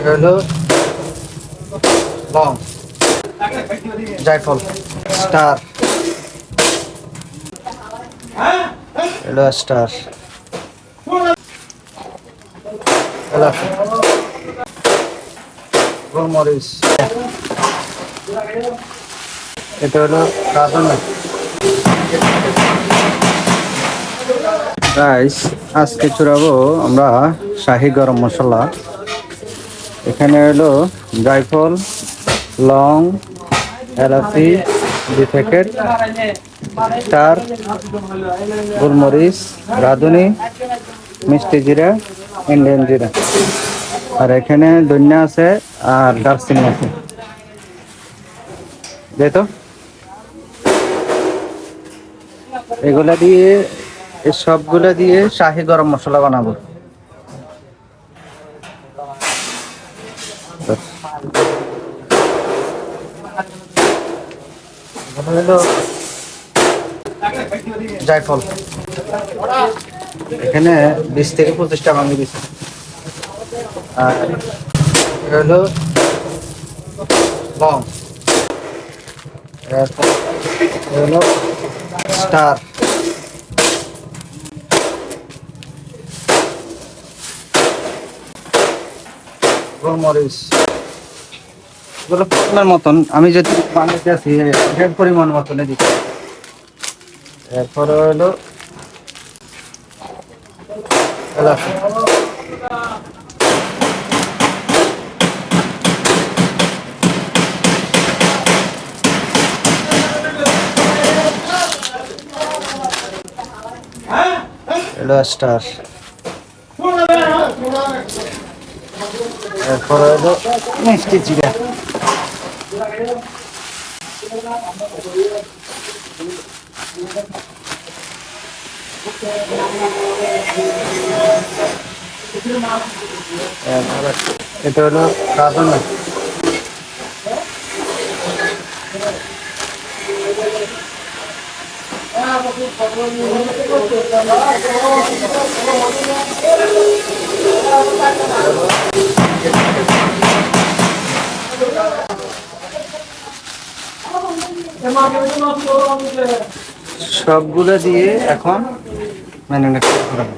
হলো লং, জায়ফল, স্টার, হলো স্টার, এলাচ, গোলমরিচ, এটা হলো রাঁধুনি। গাইস, আজকে চুরাবো আমরা শাহি গরম মশলা। এখানে হলো জায়ফল, লং, এলাচি 2 প্যাকেট, স্টার, গোলমরিচ, রাঁধুনি, মিষ্টি জিরা, ইন্ডিয়ান জিরা, আর এখানে ধনিয়া আছে আর দারচিনি আছে। যেহেতু এগুলা দিয়ে, এই সবগুলা দিয়ে শাহি গরম মশলা বানাবো। জায়ফল এখানে 20 থেকে 25টা ভাঙি দিচ্ছে। আর হলো লং, হলো স্টার, গোলমরিচ, এগুলো পরিমাণ মতন, আমি যদি বানাইতে আছি এর পরিমাণ মতনে দিচ্ছি। এরপরে হলো এলাচ, এলো স্টার, এরপরে হলো মিষ্টি জিরা, এটা হলো রাঁধুনি। সবগুলো দিয়ে এখন ম্যারিনেট করা হবে।